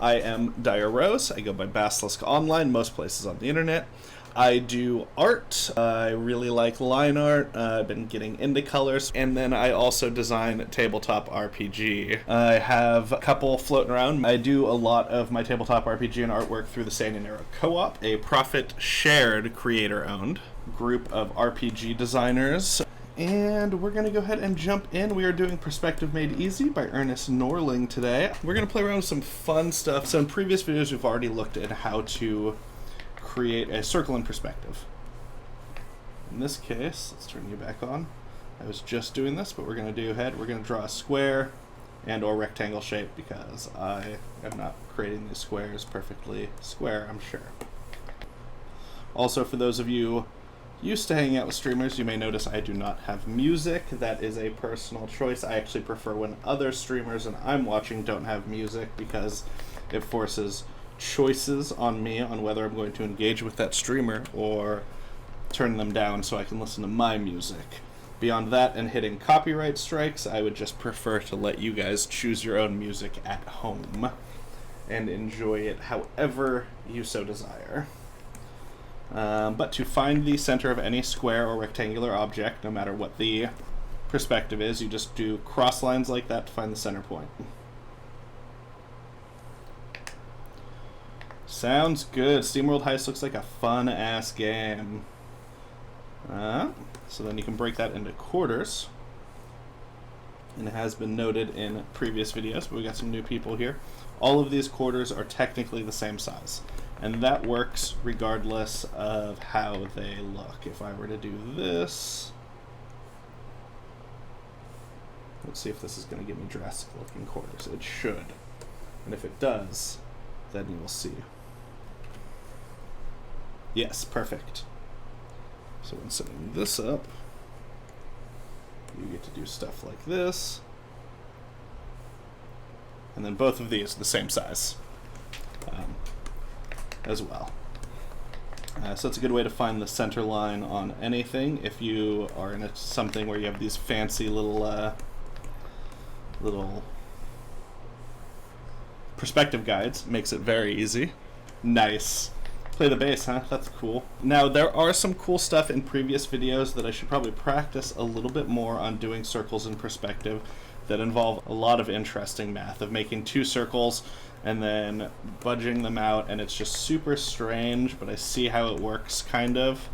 I am Dire Rose. I go by Basilisk Online, most places on the internet. I do art. I really like line art. I've been getting into colors. And then I also design tabletop RPG. I have a couple floating around. I do a lot of my tabletop RPG and artwork through the Sand and Arrow Co-op, a profit-shared, creator-owned group of RPG designers. And we're going to go ahead and jump in. We are doing Perspective Made Easy by Ernest Norling today. We're going to play around with some fun stuff. So in previous videos, we've already looked at how to create a circle in perspective. In this case, let's turn you back on. I was just doing this, but we're going to do head. We're going to draw a square and or rectangle shape because I am not creating these squares perfectly square, I'm sure. Also, for those of you used to hanging out with streamers, you may notice I do not have music. That is a personal choice. I actually prefer when other streamers and I'm watching don't have music because it forces choices on me on whether I'm going to engage with that streamer or turn them down so I can listen to my music. Beyond that and hitting copyright strikes, I would just prefer to let you guys choose your own music at home and enjoy it however you so desire. But to find the center of any square or rectangular object, no matter what the perspective is, you just do cross lines like that to find the center point. Sounds good. SteamWorld Heist looks like a fun-ass game. So then you can break that into quarters. And it has been noted in previous videos, but we got some new people here. All of these quarters are technically the same size. And that works regardless of how they look. If I were to do this, let's see if this is going to give me drastic looking quarters. It should. And if it does, then you will see. Yes, perfect. So when setting this up, you get to do stuff like this. And then both of these are the same size as well. So it's a good way to find the center line on anything if you are in something where you have these fancy little perspective guides. Makes it very easy. Nice. Play the bass, huh? That's cool. Now, there are some cool stuff in previous videos that I should probably practice a little bit more on doing circles in perspective that involve a lot of interesting math, of making two circles and then budging them out, and it's just super strange, but I see how it works, kind of.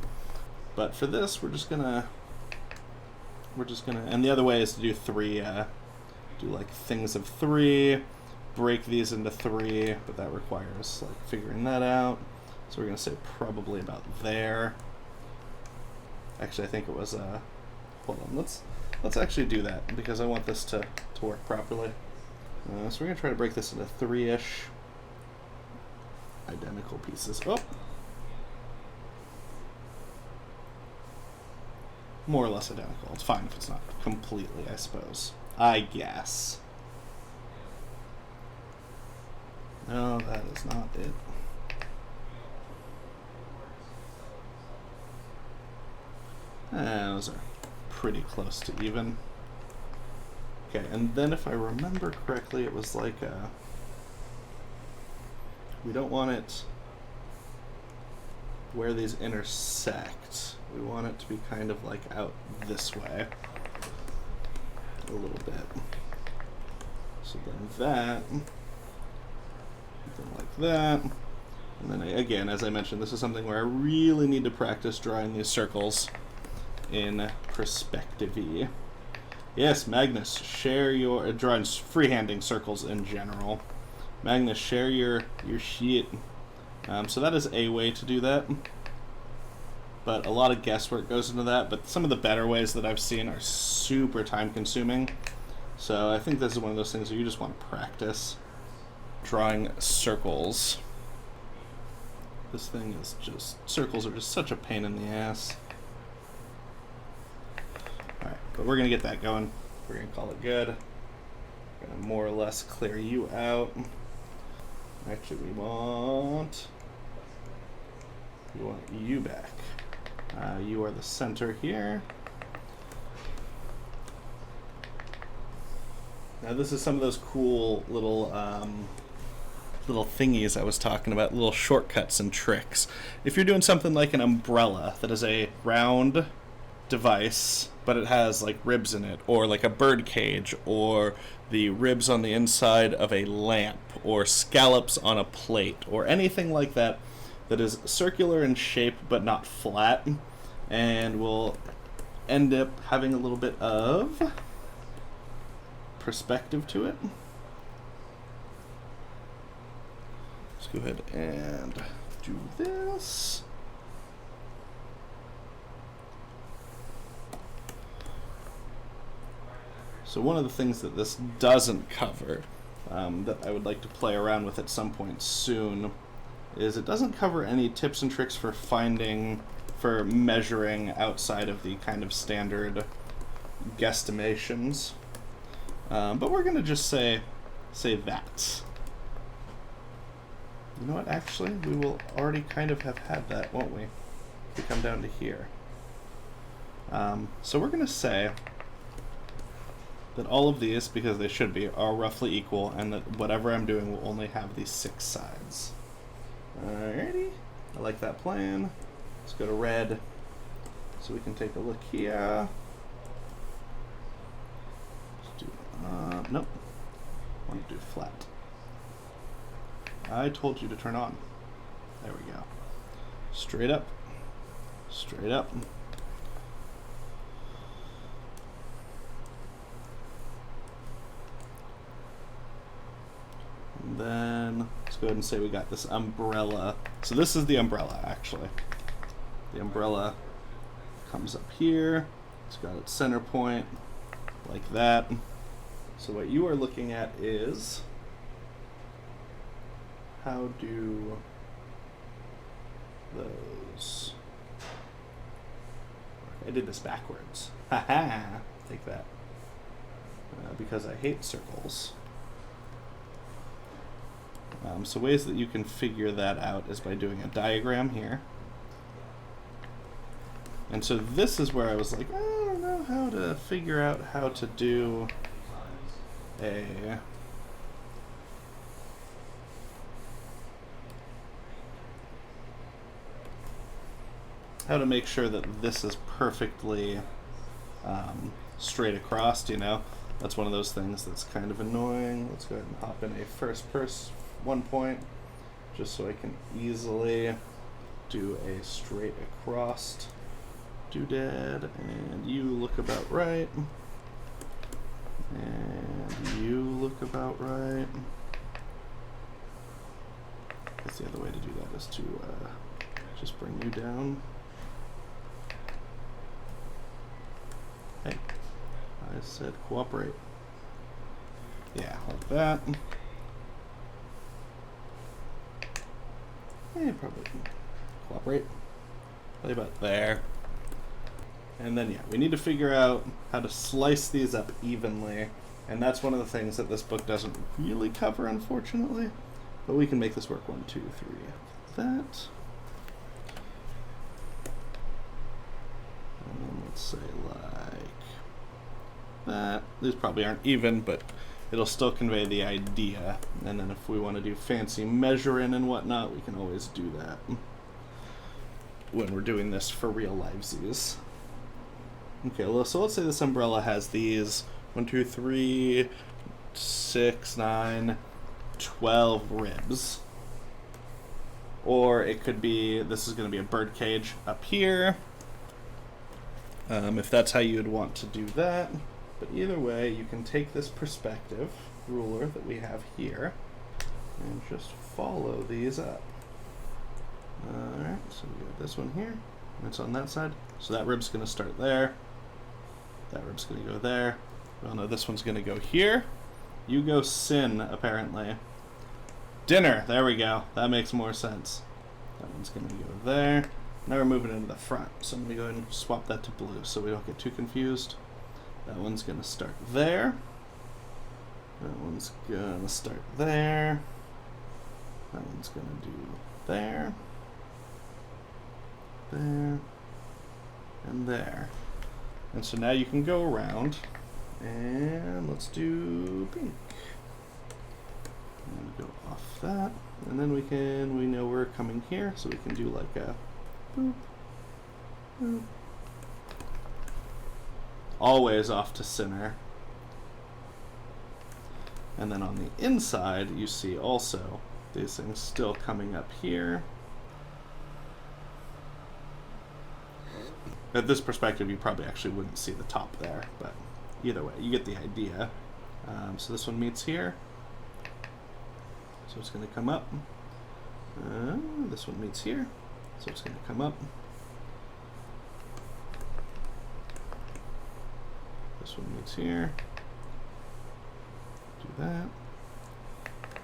But for this, we're just gonna, and the other way is to do three, do like things of three, break these into three, but that requires like figuring that out. So we're gonna say probably about there. Actually, I think it was, hold on, let's actually do that because I want this to work properly. So we're gonna try to break this into three-ish identical pieces. Oh, more or less identical. It's fine if it's not completely, I suppose. I guess. No, that is not it. Those are pretty close to even. Okay, and then if I remember correctly, it was like we don't want it where these intersect. We want it to be kind of like out this way a little bit. So then that, something like that. And then again, as I mentioned, this is something where I really need to practice drawing these circles in perspective-y. Yes, Magnus, share your drawing freehanding circles in general. Magnus, share your shit. So that is a way to do that, but a lot of guesswork goes into that. But some of the better ways that I've seen are super time-consuming. So I think this is one of those things where you just want to practice drawing circles. This thing is just, circles are just such a pain in the ass. Alright, but we're going to get that going. We're going to call it good. We're going to more or less clear you out. Actually, we want you back. You are the center here. Now this is some of those cool little little thingies I was talking about, little shortcuts and tricks. If you're doing something like an umbrella that is a round device, but it has like ribs in it, or like a bird cage, or the ribs on the inside of a lamp, or scallops on a plate, or anything like that that is circular in shape but not flat, and will end up having a little bit of perspective to it. Let's go ahead and do this. So one of the things that this doesn't cover, that I would like to play around with at some point soon, is it doesn't cover any tips and tricks for measuring outside of the kind of standard guesstimations. But we're going to just say that. You know what, actually, we will already kind of have had that, won't we? If we come down to here. So we're going to say that all of these, because they should be, are roughly equal, and that whatever I'm doing will only have these 6 sides. Alrighty, I like that plan. Let's go to red, so we can take a look here. Let's do, nope, I want to do flat. I told you to turn on. There we go. Straight up, straight up. And then let's go ahead and say we got this umbrella. So this is the umbrella, actually. The umbrella comes up here. It's got its center point, like that. So what you are looking at is, how do those... I did this backwards. Haha! Take that. Because I hate circles. So ways that you can figure that out is by doing a diagram here. And so this is where I was like, I don't know how to figure out how to do how to make sure that this is perfectly straight across, you know? That's one of those things that's kind of annoying. Let's go ahead and hop in a first person 1 point, just so I can easily do a straight across doodad, and you look about right, and you look about right. I guess the other way to do that is to just bring you down. Hey, I said cooperate. Yeah, like that. Yeah, probably cooperate. Probably about there. And then, yeah, we need to figure out how to slice these up evenly. And that's one of the things that this book doesn't really cover, unfortunately. But we can make this work. 1, 2, 3. That. And then let's say like that. These probably aren't even, but it'll still convey the idea. And then if we want to do fancy measuring and whatnot, we can always do that when we're doing this for real livesies. Okay, well, so let's say this umbrella has these 1, 2, 3, 6, 9, 12 ribs. Or it could be, this is going to be a bird cage up here, if that's how you'd want to do that. But either way, you can take this perspective ruler that we have here and just follow these up. Alright, so we got this one here, and it's on that side. So that rib's going to start there. That rib's going to go there. Well, no, this one's going to go here. You go sin, apparently. Dinner, there we go. That makes more sense. That one's going to go there. Now we're moving into the front, so I'm going to go ahead and swap that to blue so we don't get too confused. That one's going to start there. That one's going to start there. That one's going to do there. There. And there. And so now you can go around and let's do pink. And go off that, and then we know we're coming here, so we can do like a boop, boop. Always off to center. And then on the inside, you see also these things still coming up here. At this perspective, you probably actually wouldn't see the top there, but either way, you get the idea. So this one meets here. So it's going to come up. This one meets here. So it's going to come up. This one meets here. Do that.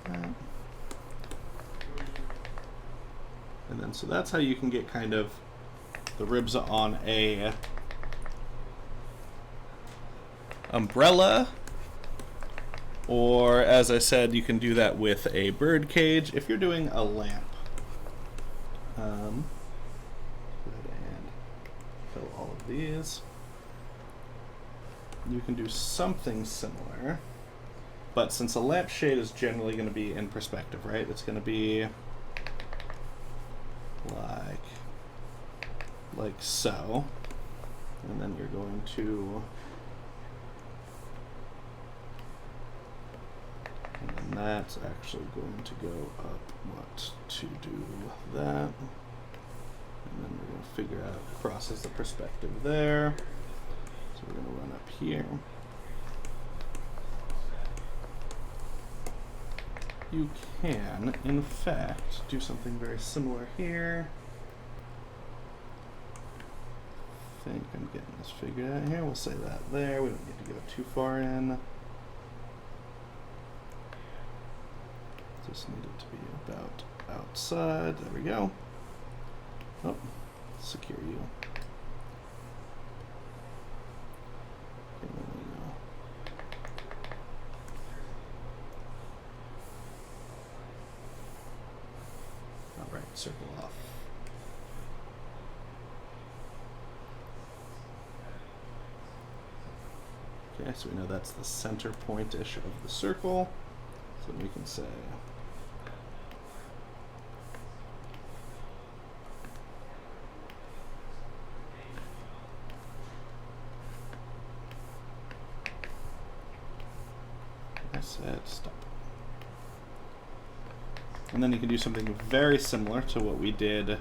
That. And then, so that's how you can get kind of the ribs on a umbrella, or as I said, you can do that with a bird cage if you're doing a lamp. Go ahead and fill all of these. You can do something similar, but since a lampshade is generally going to be in perspective, right? It's going to be like so, and then you're going to, and then that's actually going to go up to do that, and then we're going to figure out crosses the perspective there, so we're going to run up here. You can, in fact, do something very similar here. I think I'm getting this figured out here. We'll say that there. We don't need to go too far in. Just need it to be about outside. There we go. Oh, secure you. Okay, there we go. All right, circle off. Okay, so we know that's the center point-ish of the circle. So we can say I said stop. And then you can do something very similar to what we did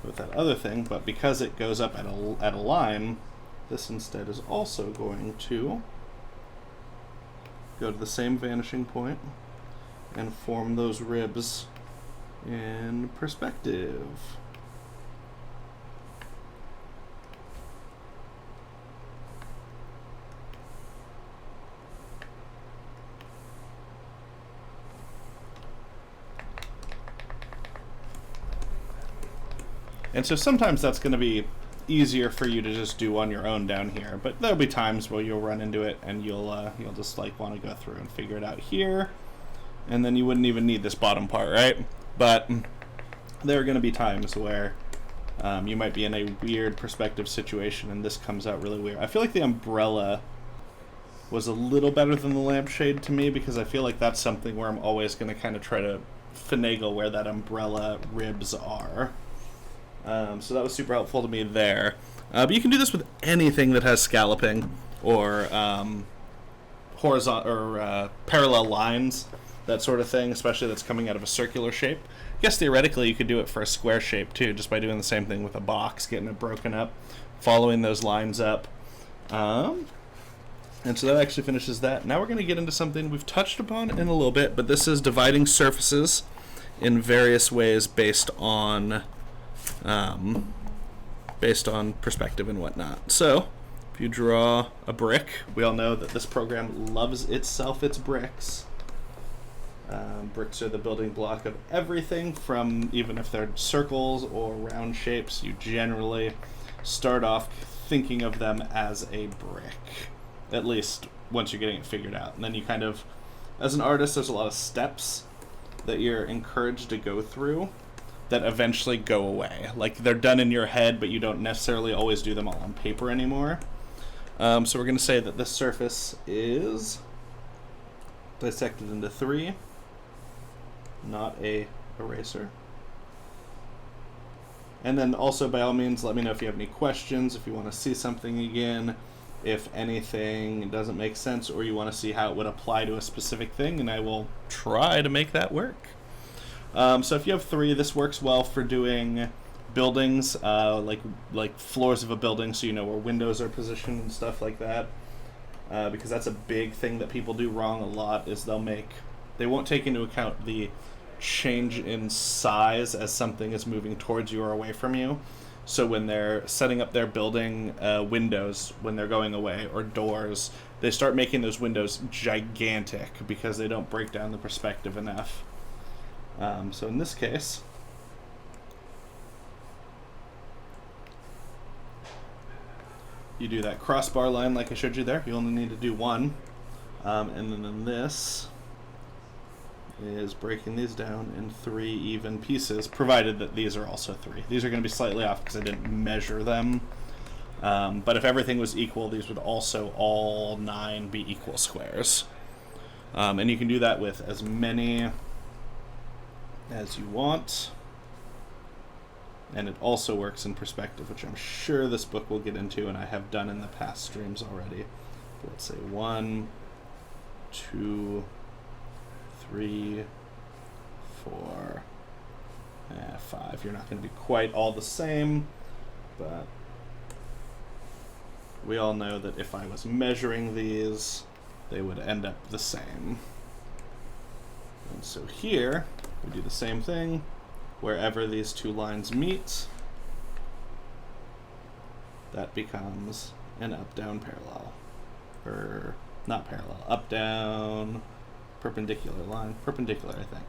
with that other thing, but because it goes up at a line, this instead is also going to go to the same vanishing point and form those ribs in perspective. And so sometimes that's going to be easier for you to just do on your own down here, but there'll be times where you'll run into it and you'll just like want to go through and figure it out here, and then you wouldn't even need this bottom part, right? But there are going to be times where you might be in a weird perspective situation and this comes out really weird. I feel like the umbrella was a little better than the lampshade to me, because I feel like that's something where I'm always going to kind of try to finagle where that umbrella ribs are. So that was super helpful to me there. But you can do this with anything that has scalloping or horizontal or parallel lines, that sort of thing, especially that's coming out of a circular shape. I guess theoretically you could do it for a square shape too, just by doing the same thing with a box, getting it broken up, following those lines up. And so that actually finishes that. Now we're going to get into something we've touched upon in a little bit, but this is dividing surfaces in various ways based on perspective and whatnot. So if you draw a brick, we all know that this program loves itself its bricks. Bricks are the building block of everything, from even if they're circles or round shapes, you generally start off thinking of them as a brick, at least once you're getting it figured out. And then you kind of, as an artist, there's a lot of steps that you're encouraged to go through that eventually go away. Like, they're done in your head, but you don't necessarily always do them all on paper anymore. So we're going to say that this surface is dissect it into 3, not a eraser. And then also, by all means, let me know if you have any questions, if you want to see something again, if anything doesn't make sense, or you want to see how it would apply to a specific thing, and I will try to make that work. So if you have 3, this works well for doing buildings, like floors of a building, so you know where windows are positioned and stuff like that. Because that's a big thing that people do wrong a lot, is they won't take into account the change in size as something is moving towards you or away from you. So when they're setting up their building windows, when they're going away, or doors, they start making those windows gigantic because they don't break down the perspective enough. So in this case, you do that crossbar line like I showed you there. You only need to do 1. And then in this is breaking these down in 3 even pieces, provided that these are also 3. These are going to be slightly off because I didn't measure them. But if everything was equal, these would also all 9 be equal squares. And you can do that with as many as you want. And it also works in perspective, which I'm sure this book will get into, and I have done in the past streams already. Let's say 1, 2, 3, 4, 5. You're not going to be quite all the same, but we all know that if I was measuring these, they would end up the same. And so here, we do the same thing. Wherever these 2 lines meet, that becomes an up-down parallel. Or, not parallel, up-down perpendicular line. Perpendicular, I think.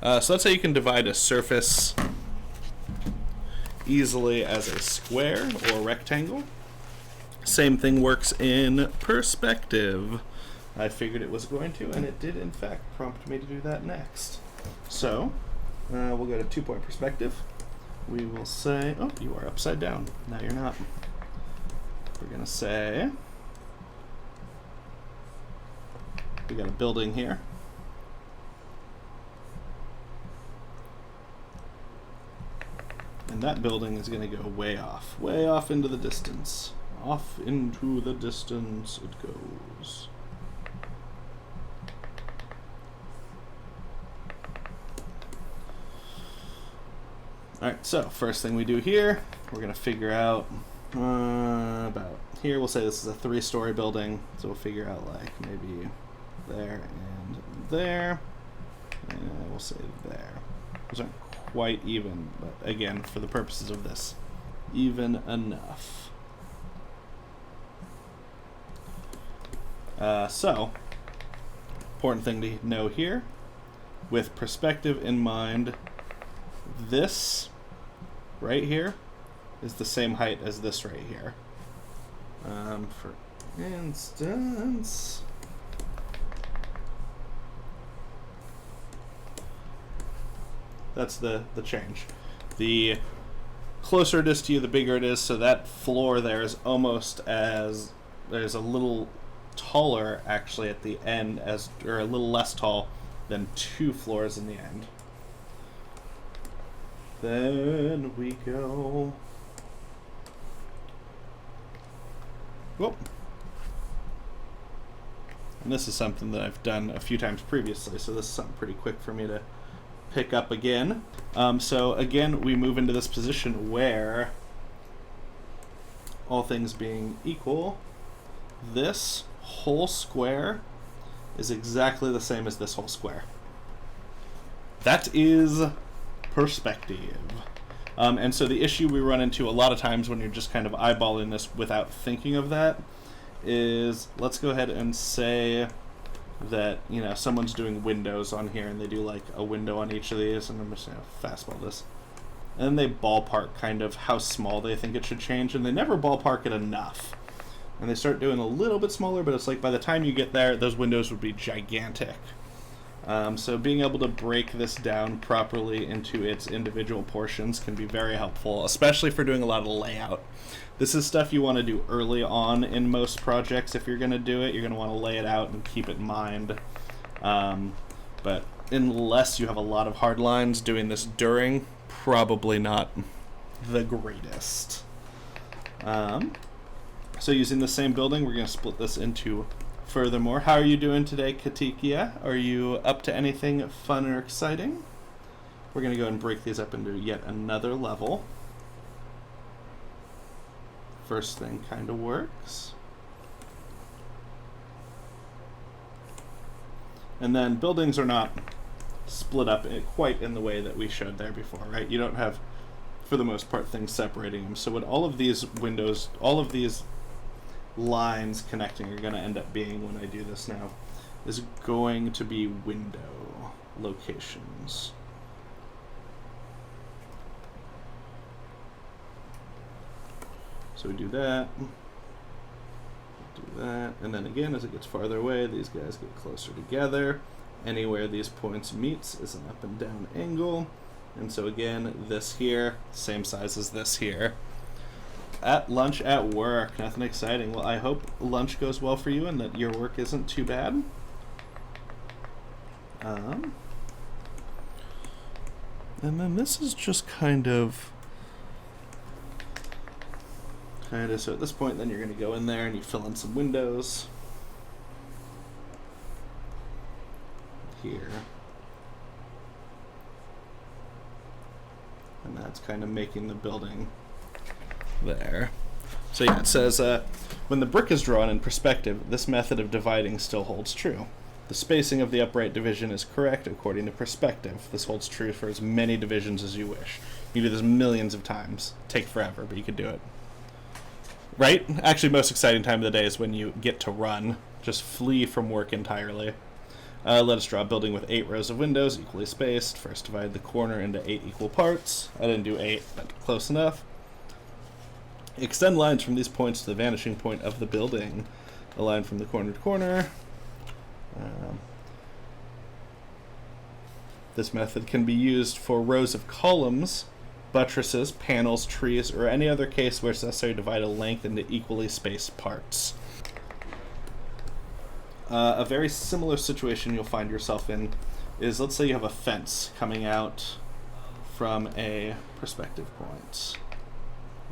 So that's how you can divide a surface easily as a square or rectangle. Same thing works in perspective. I figured it was going to, and it did in fact prompt me to do that next. So, we'll go to 2-point perspective. We will say, oh, you are upside down. Now you're not. We're going to say, we got a building here. And that building is going to go way off into the distance. Off into the distance it goes. Alright, so first thing we do here, we're going to figure out about here. We'll say this is a 3-story building, so we'll figure out like maybe there and there. And we'll say there. Those aren't quite even, but again, for the purposes of this, even enough. So, important thing to know here, with perspective in mind, this right here is the same height as this right here. For instance, that's the change. The closer it is to you, the bigger it is, so that floor there is almost as, there's a little taller actually at the end, as, or a little less tall than 2 floors in the end. Then we go, whoop. And this is something that I've done a few times previously, so this is something pretty quick for me to pick up again. So again, we move into this position where, all things being equal, this whole square is exactly the same as this whole square. That is perspective. And so the issue we run into a lot of times when you're just kind of eyeballing this without thinking of that is, let's go ahead and say that, you know, someone's doing windows on here and they do like a window on each of these, and I'm just going to fastball this. And then they ballpark kind of how small they think it should change, and they never ballpark it enough. And they start doing a little bit smaller, but it's like by the time you get there, those windows would be gigantic. So being able to break this down properly into its individual portions can be very helpful, especially for doing a lot of layout. This is stuff you want to do early on in most projects. If you're going to do it, you're going to want to lay it out and keep it in mind. But unless you have a lot of hard lines, doing this during, probably not the greatest. So using the same building, we're going to split this into furthermore. How are you doing today, Katikia? Are you up to anything fun or exciting? We're going to go and break these up into yet another level. First thing kind of works. And then buildings are not split up quite in the way that we showed there before, right? You don't have, for the most part, things separating them. So what all of these windows, all of these lines connecting are going to end up being when I do this now is going to be window locations. So we do that, and then again, as it gets farther away, these guys get closer together. Anywhere these points meets is an up and down angle. And so again, this here, same size as this here. At lunch at work, nothing exciting. Well, I hope lunch goes well for you and that your work isn't too bad. And then this is just kind of, so at this point, then you're going to go in there and you fill in some windows. Here. And that's kind of making the building there. So yeah, it says, when the brick is drawn in perspective, this method of dividing still holds true. The spacing of the upright division is correct according to perspective. This holds true for as many divisions as you wish. You can do this millions of times. Take forever, but you could do it. Right? Actually, most exciting time of the day is when you get to run. Just flee from work entirely. Let us draw a building with 8 rows of windows, equally spaced. First divide the corner into 8 equal parts. I didn't do 8, but close enough. Extend lines from these points to the vanishing point of the building. A line from the corner to corner. This method can be used for rows of columns, buttresses, panels, trees, or any other case where it's necessary to divide a length into equally spaced parts. A very similar situation you'll find yourself in is, let's say you have a fence coming out from a perspective point.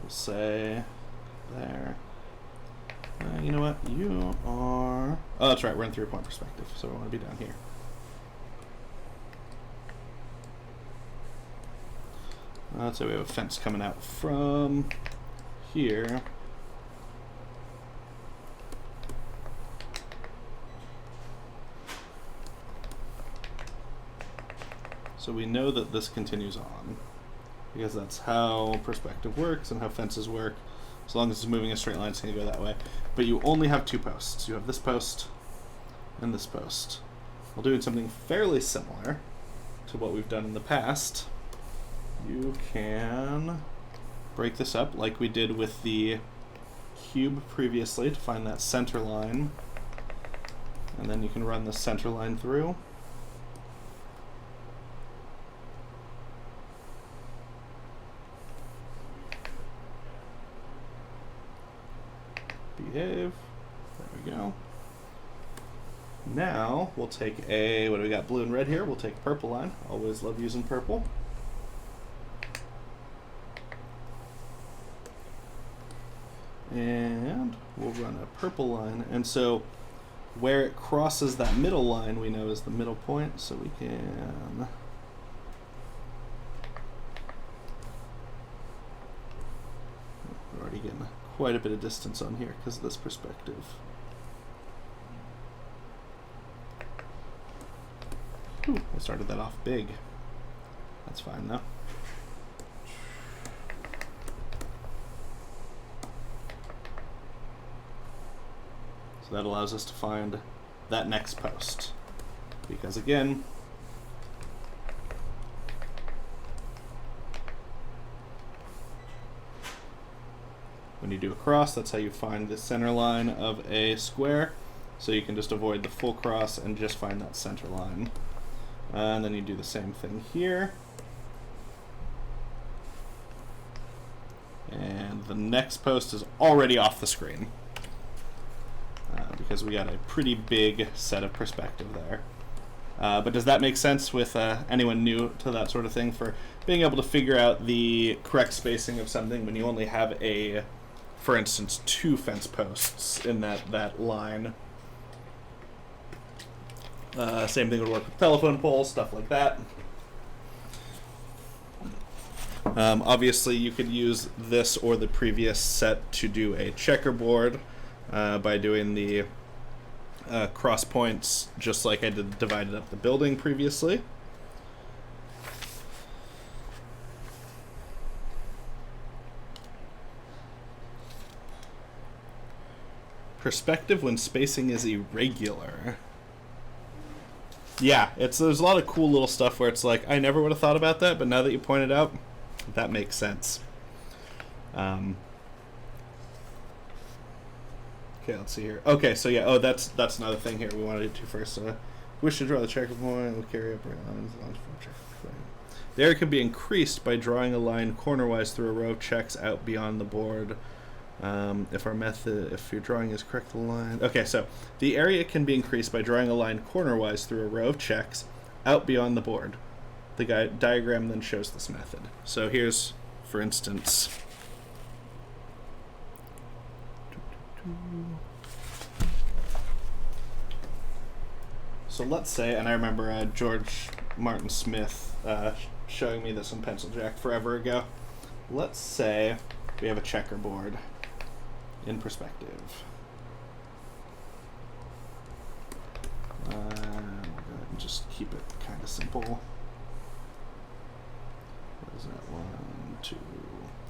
We'll say there. You know what? You are... Oh, that's right. We're in 3-point perspective, so we want to be down here. Let's say we have a fence coming out from here. So we know that this continues on, because that's how perspective works and how fences work. As long as it's moving a straight line, it's going to go that way. But you only have 2 posts. You have this post and this post. We'll do something fairly similar to what we've done in the past. You can break this up like we did with the cube previously to find that center line. And then you can run the center line through. Behave. There we go. Now we'll take a, what do we got, blue and red here? We'll take a purple line. Always love using purple. And we'll run a purple line. And so where it crosses that middle line we know is the middle point, so we can we're already getting quite a bit of distance on here because of this perspective. Ooh, I started that off big. That's fine though. So that allows us to find that next post. Because again, when you do a cross, that's how you find the center line of a square. So you can just avoid the full cross and just find that center line. And then you do the same thing here. And the next post is already off the screen because we got a pretty big set of perspective there. But does that make sense with anyone new to that sort of thing, for being able to figure out the correct spacing of something when you only have for instance, 2 fence posts in that line? Same thing would work with telephone poles, stuff like that. Obviously, you could use this or the previous set to do a checkerboard by doing the cross points just like I divided up the building previously. Perspective when spacing is irregular. Yeah, there's a lot of cool little stuff where it's like, I never would have thought about that, but now that you pointed out, that makes sense. Okay, let's see here. Okay, so yeah, that's another thing here we wanted to do first. Wish to draw the checkerboard, we'll carry up lines. The area can be increased by drawing a line cornerwise through a row of checks out beyond the board. If your drawing is correct, the line. Okay, so the area can be increased by drawing a line cornerwise through a row of checks out beyond the board. The diagram then shows this method. So here's, for instance, so let's say, and I remember George Martin Smith showing me this on Pencil Jack forever ago. Let's say we have a checkerboard in perspective. We'll go ahead and just keep it kind of simple. What is that? 1, 2.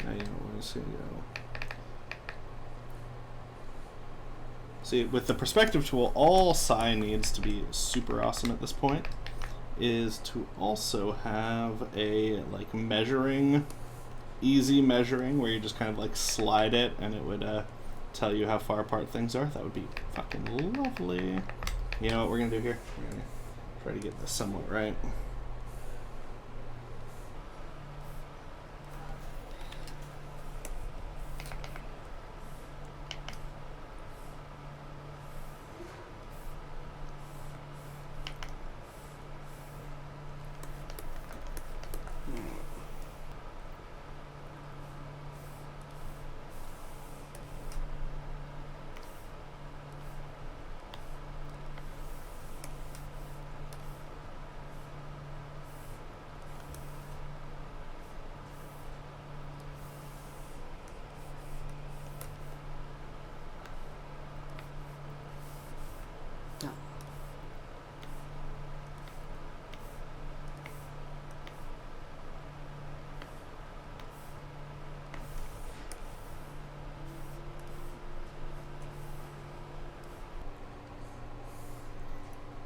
Now you know where it's going to go. See, with the perspective tool, all Psi needs to be super awesome at this point is to also have a easy measuring where you just kind of slide it and it would tell you how far apart things are. That would be fucking lovely. You know what we're gonna do here? We're gonna try to get this somewhat right.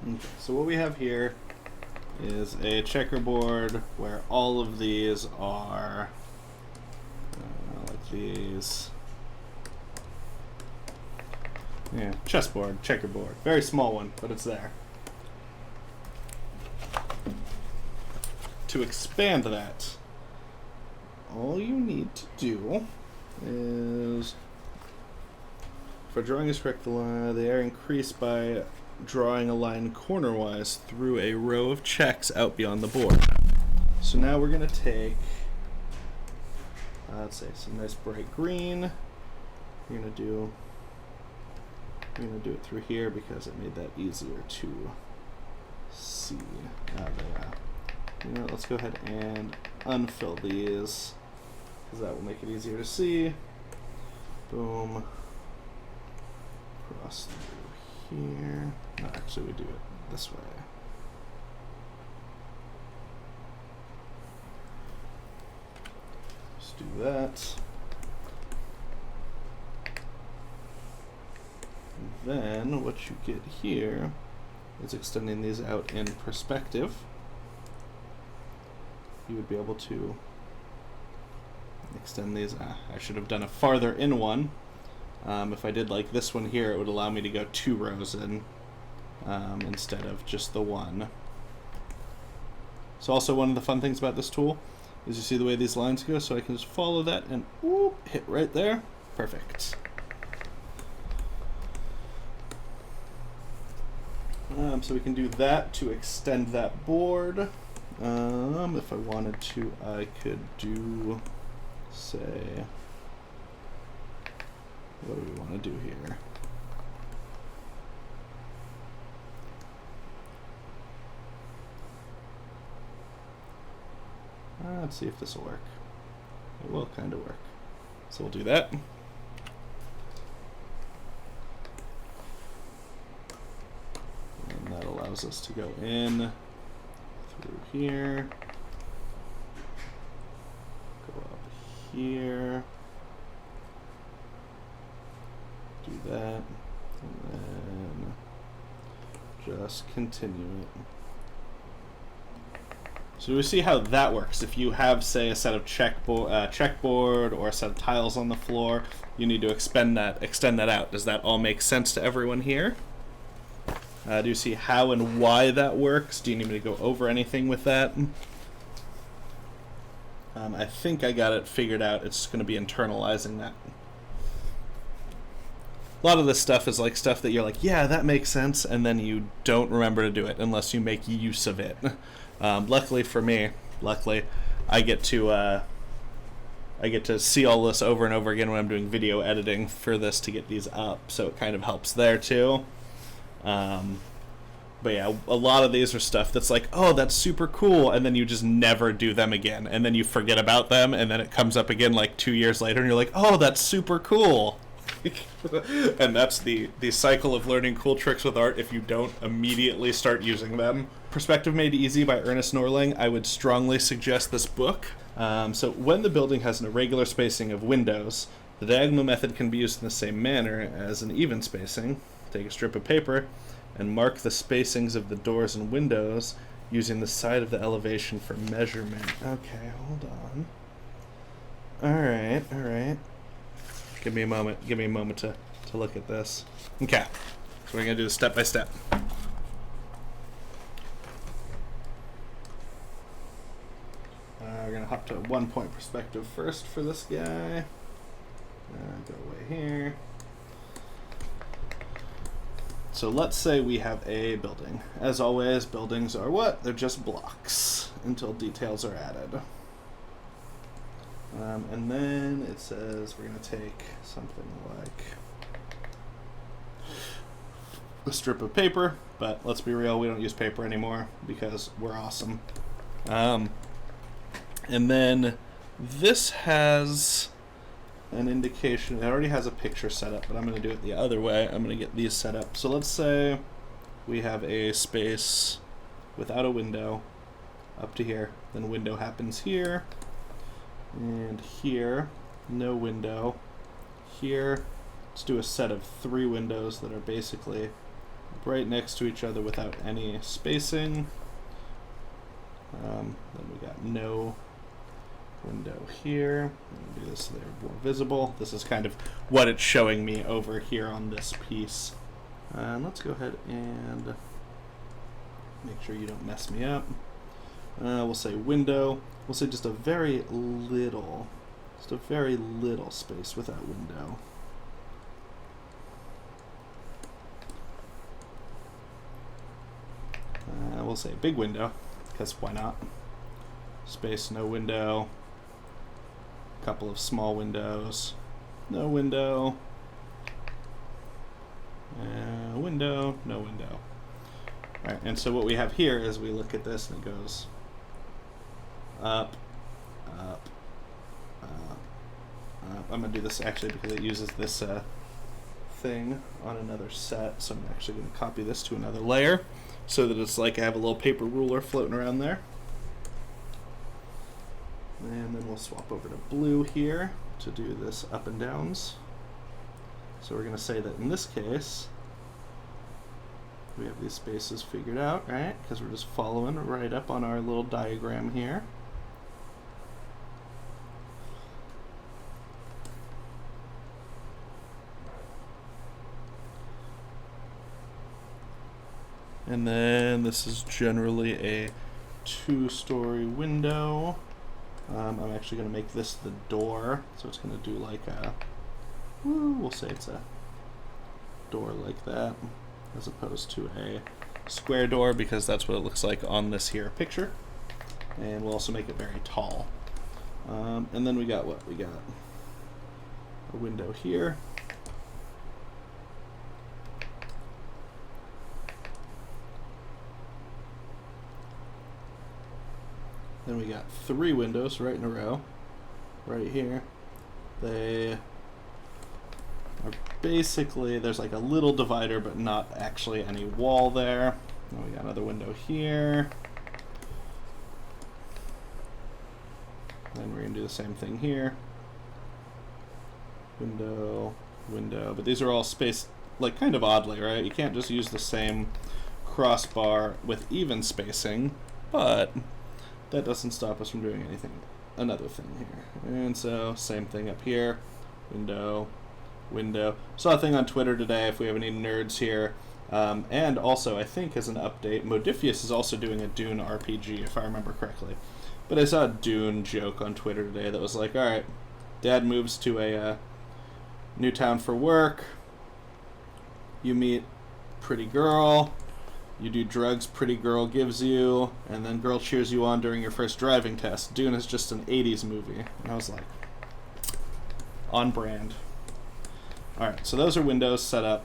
Okay, so what we have here is a checkerboard where all of these are like these. Yeah, chessboard, checkerboard. Very small one, but it's there. To expand that, all you need to do is, for drawing is correct, the area increased by drawing a line cornerwise through a row of checks out beyond the board. So now we're going to take, let's say, some nice bright green. We're going to do it through here because it made that easier to see. You know, let's go ahead and unfill these because that will make it easier to see. Boom. Cross through here. No, actually we do it this way. Let's do that. Then what you get here is extending these out in perspective. You would be able to extend these. I should have done a farther in one. If I did like this one here, it would allow me to go 2 rows in instead of just the one. So also one of the fun things about this tool is you see the way these lines go, so I can just follow that and whoop, hit right there. Perfect. So we can do that to extend that board. If I wanted to, I could do, say, what do we want to do here? Let's see if this will work. It will kind of work. So we'll do that. And that allows us to go in through here, go up here, do that, and then just continue it. So we see how that works. If you have, say, a set of checkboard or a set of tiles on the floor, you need to extend that out. Does that all make sense to everyone here? Do you see how and why that works? Do you need me to go over anything with that? I think I got it figured out. It's going to be internalizing that. A lot of this stuff is like stuff that you're like, yeah, that makes sense, and then you don't remember to do it unless you make use of it. Luckily for me, I get to see all this over and over again when I'm doing video editing for this to get these up, so it kind of helps there too. But yeah, a lot of these are stuff that's like, oh, that's super cool, and then you just never do them again, and then you forget about them, and then it comes up again like 2 years later, and you're like, oh, that's super cool. And that's the cycle of learning cool tricks with art if you don't immediately start using them. Perspective Made Easy by Ernest Norling. I would strongly suggest this book. So when the building has an irregular spacing of windows, the diagonal method can be used in the same manner as an even spacing. Take a strip of paper and mark the spacings of the doors and windows using the side of the elevation for measurement. Okay, hold on. Alright. Give me a moment to look at this. Okay, so we're going to do this step by step. We're going to hop to 1 point perspective first for this guy. Go away here. So let's say we have a building. As always, buildings are what? They're just blocks until details are added. And then it says we're going to take something like a strip of paper, but let's be real, we don't use paper anymore because we're awesome. And then this has an indication. It already has a picture set up, but I'm going to do it the other way. I'm going to get these set up. So let's say we have a space without a window up to here. Then window happens here. And here, no window. Here, let's do a set of 3 windows that are basically right next to each other without any spacing. Then we got no window here. I'm gonna do this so they're more visible. This is kind of what it's showing me over here on this piece. And let's go ahead and make sure you don't mess me up. We'll say window. We'll say just a very little space without window. We'll say big window, because why not? Space, no window. Couple of small windows. No window. Window, no window. Alright, and so what we have here is we look at this and it goes up, up, up, up. I'm going to do this actually because it uses this thing on another set, so I'm actually going to copy this to another layer so that it's like I have a little paper ruler floating around there. And then we'll swap over to blue here to do this up and downs. So we're going to say that in this case, we have these spaces figured out, right? Because we're just following right up on our little diagram here. And then this is generally a 2-story window. I'm actually going to make this the door, so it's going to do like a, we'll say it's a door like that, as opposed to a square door, because that's what it looks like on this here picture. And we'll also make it very tall. And then we got what? We got a window here. Then we got 3 windows right in a row, right here. They are basically, there's like a little divider, but not actually any wall there. Then we got another window here. Then we're going to do the same thing here. Window, window. But these are all spaced like kind of oddly, right? You can't just use the same crossbar with even spacing, but that doesn't stop us from doing anything. Another thing here. And so, same thing up here. Window, window. Saw a thing on Twitter today, if we have any nerds here. And also, I think as an update, Modifius is also doing a Dune RPG, if I remember correctly. But I saw a Dune joke on Twitter today that was like, alright, Dad moves to a new town for work. You meet pretty girl. You do drugs pretty girl gives you, and then girl cheers you on during your first driving test. Dune is just an 80s movie. And I was like, on brand. Alright, so those are windows set up.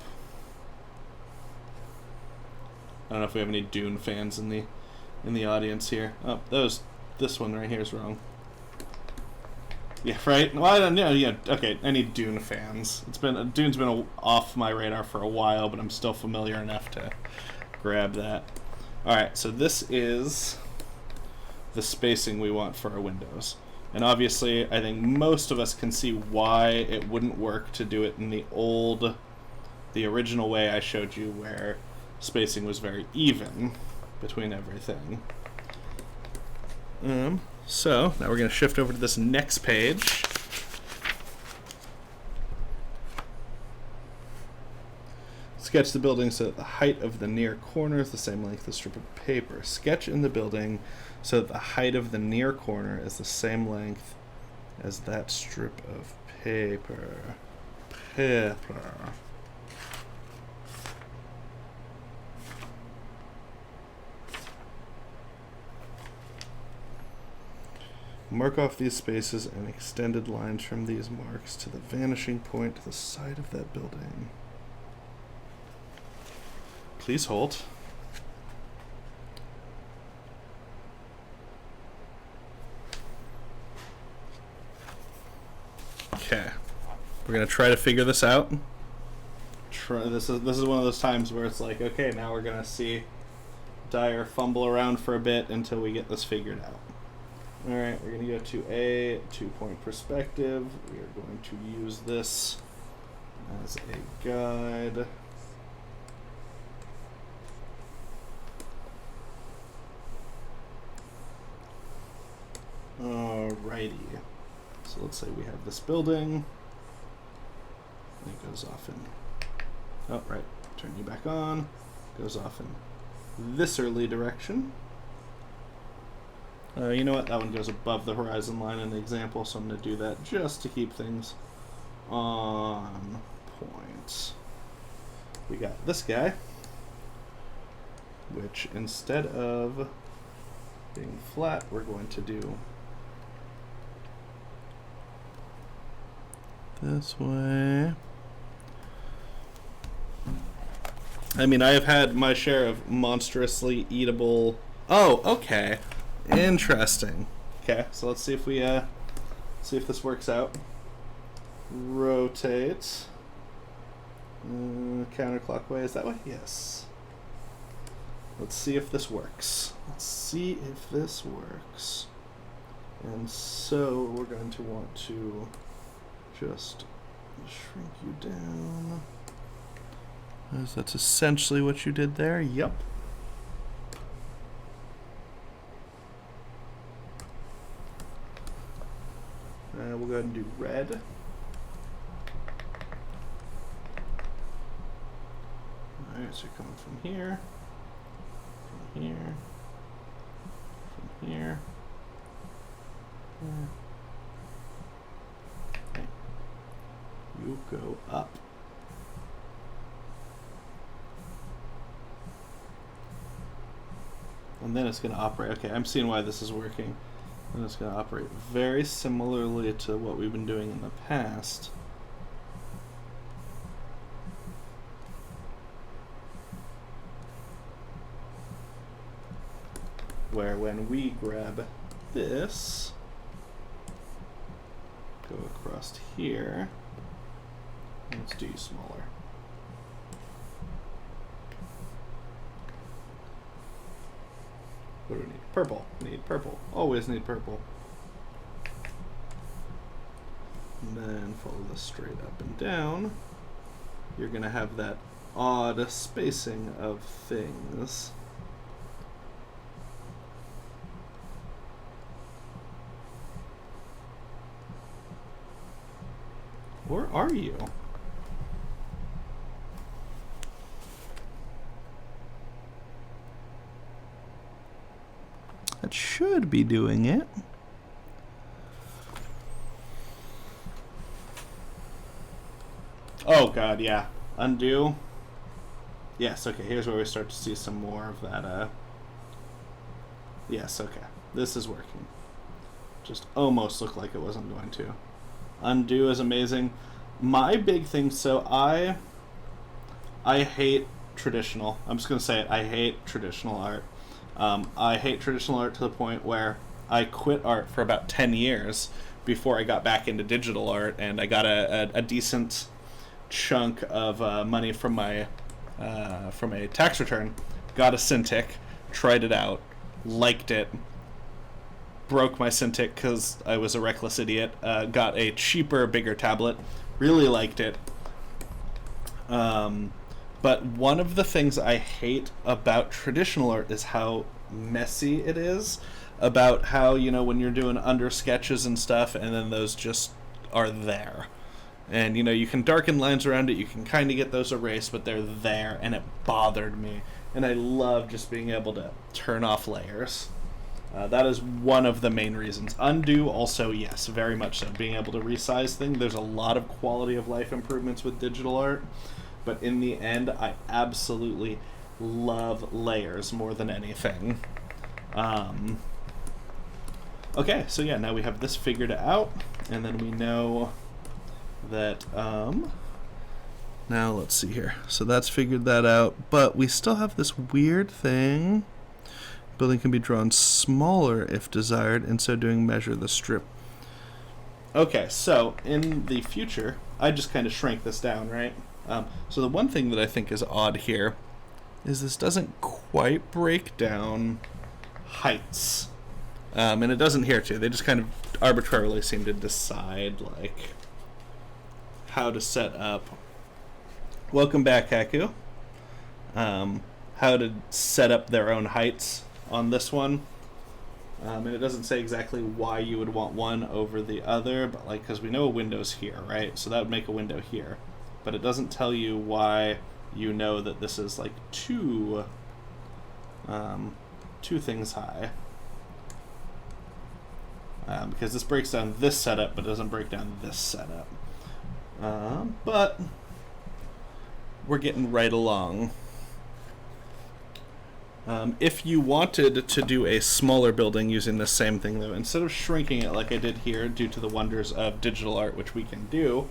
I don't know if we have any Dune fans in the audience here. Oh, this one right here is wrong. Yeah, right? Well, I don't know. Yeah, okay, any Dune fans. Dune's been off my radar for a while, but I'm still familiar enough to grab that. Alright, so this is the spacing we want for our windows. And obviously, I think most of us can see why it wouldn't work to do it in the original way I showed you, where spacing was very even between everything. So, now we're going to shift over to this next page. Sketch the building so that the height of the near corner is the same length as the strip of paper. Sketch in the building so that the height of the near corner is the same length as that strip of paper. Mark off these spaces and extended lines from these marks to the vanishing point to the side of that building. Please hold. Okay. We're gonna try to figure this out. This is one of those times where it's like, okay, now we're gonna see Dyer fumble around for a bit until we get this figured out. Alright, we're going to go to a 2-point perspective. We are going to use this as a guide. Alrighty. So let's say we have this building. And it goes off in... Oh, right. Turn you back on. Goes off in this early direction. You know what? That one goes above the horizon line in the example, so I'm going to do that just to keep things on point. We got this guy, which instead of being flat, we're going to do this way. I mean, I have had my share of monstrously eatable... Oh, okay. Interesting. Okay, so let's see if we see if this works out. Rotate. Counterclockwise that way? Yes. Let's see if this works. Let's see if this works. And so we're going to want to just shrink you down. That's essentially what you did there. Yep. We'll go ahead and do red. Alright, so you're coming from here, here. Okay. You go up. And then it's going to operate. Okay, I'm seeing why this is working. And it's going to operate very similarly to what we've been doing in the past. Where when we grab this, go across here, let's do smaller. What do we need? Purple. We need purple. Always need purple. And then follow this straight up and down. You're going to have that odd spacing of things. Or are you? That should be doing it. Oh god, yeah. Undo. Yes, okay, here's where we start to see some more of that, Yes, okay. This is working. Just almost looked like it wasn't going to. Undo is amazing. My big thing, so I hate traditional. I'm just going to say it. I hate traditional art. I hate traditional art to the point where I quit art for about 10 years before I got back into digital art, and I got a decent chunk of money from a tax return, got a Cintiq, tried it out, liked it, broke my Cintiq because I was a reckless idiot, got a cheaper, bigger tablet, really liked it. But one of the things I hate about traditional art is how messy it is, about how, you know, when you're doing under sketches and stuff, and then those just are there. And, you know, you can darken lines around it, you can kind of get those erased, but they're there, and it bothered me. And I love just being able to turn off layers. That is one of the main reasons. Undo also, yes, very much so. Being able to resize things. There's a lot of quality of life improvements with digital art. But in the end, I absolutely love layers more than anything. Okay, so yeah, now we have this figured out. And then we know that, now let's see here. So that's figured that out. But we still have this weird thing. Building can be drawn smaller if desired, and so doing measure the strip. Okay, so in the future, I just kind of shrank this down, right? So the one thing that I think is odd here is this doesn't quite break down heights. And it doesn't here too. They just kind of arbitrarily seem to decide like how to set up. Welcome back, Haku. How to set up their own heights on this one. And it doesn't say exactly why you would want one over the other, but like, because we know a window's here, right? So that would make a window here. But it doesn't tell you why you know that this is like two things high. Because this breaks down this setup, but doesn't break down this setup. But we're getting right along. If you wanted to do a smaller building using the same thing, though, instead of shrinking it like I did here due to the wonders of digital art, which we can do,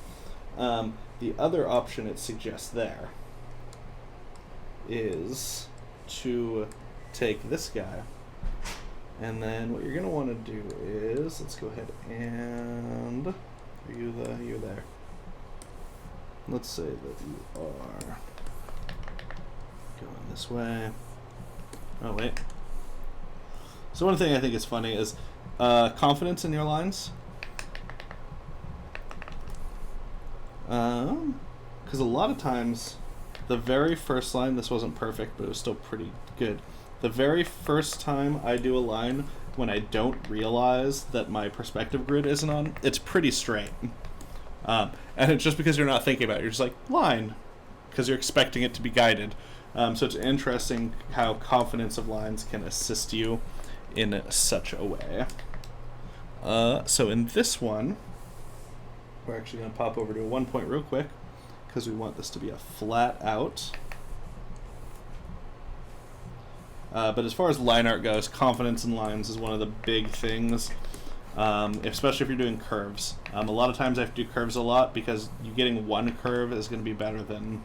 the other option it suggests there is to take this guy, and then what you're going to want to do is, let's go ahead and, you're there. Let's say that you are going this way. Oh, wait. So one thing I think is funny is confidence in your lines. Because a lot of times, the very first line, this wasn't perfect, but it was still pretty good. The very first time I do a line, when I don't realize that my perspective grid isn't on, it's pretty straight. And it's just because you're not thinking about it. You're just like, line, because you're expecting it to be guided. So it's interesting how confidence of lines can assist you in such a way. So in this one, we're actually going to pop over to a 1 point real quick because we want this to be a flat out. But as far as line art goes, confidence in lines is one of the big things, especially if you're doing curves. A lot of times I have to do curves a lot because you getting one curve is going to be better than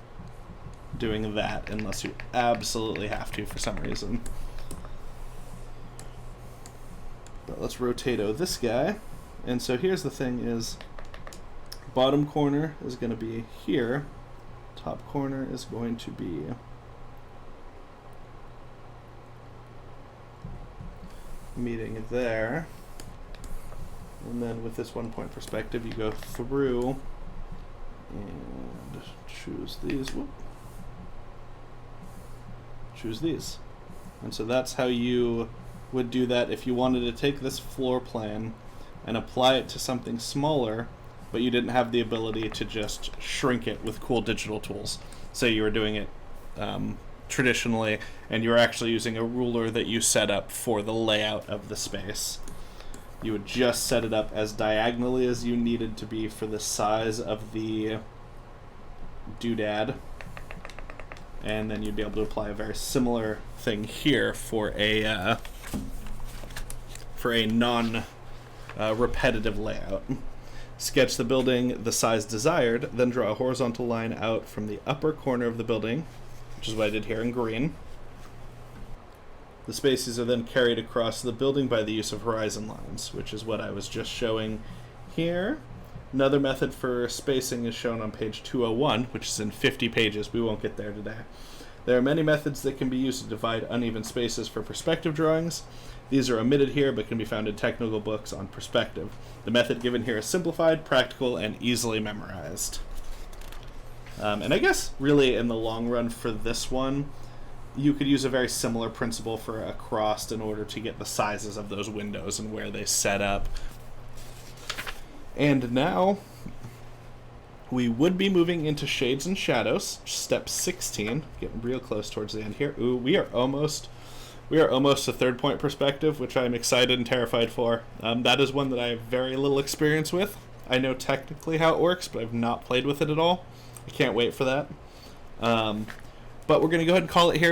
doing that unless you absolutely have to for some reason. But let's rotato this guy. And so here's the thing is, bottom corner is going to be here. Top corner is going to be meeting there. And then with this 1 point perspective, you go through and choose these. Whoop. Choose these. And so that's how you would do that if you wanted to take this floor plan and apply it to something smaller, but you didn't have the ability to just shrink it with cool digital tools. Say you were doing it traditionally and you're actually using a ruler that you set up for the layout of the space. You would just set it up as diagonally as you needed to be for the size of the doodad, and then you'd be able to apply a very similar thing here for a non-repetitive layout. Sketch the building the size desired, then draw a horizontal line out from the upper corner of the building, which is what I did here in green. The spaces are then carried across the building by the use of horizon lines, which is what I was just showing here. Another method for spacing is shown on page 201, which is in 50 pages. We won't get there today. There are many methods that can be used to divide uneven spaces for perspective drawings. These are omitted here, but can be found in technical books on perspective. The method given here is simplified, practical, and easily memorized. And I guess, really, in the long run for this one, you could use a very similar principle for a cross in order to get the sizes of those windows and where they set up. And now we would be moving into shades and shadows, step 16, getting real close towards the end here. Ooh, we are almost a 3rd point perspective, which I'm excited and terrified for. That is one that I have very little experience with. I know technically how it works, but I've not played with it at all. I can't wait for that. But we're going to go ahead and call it here.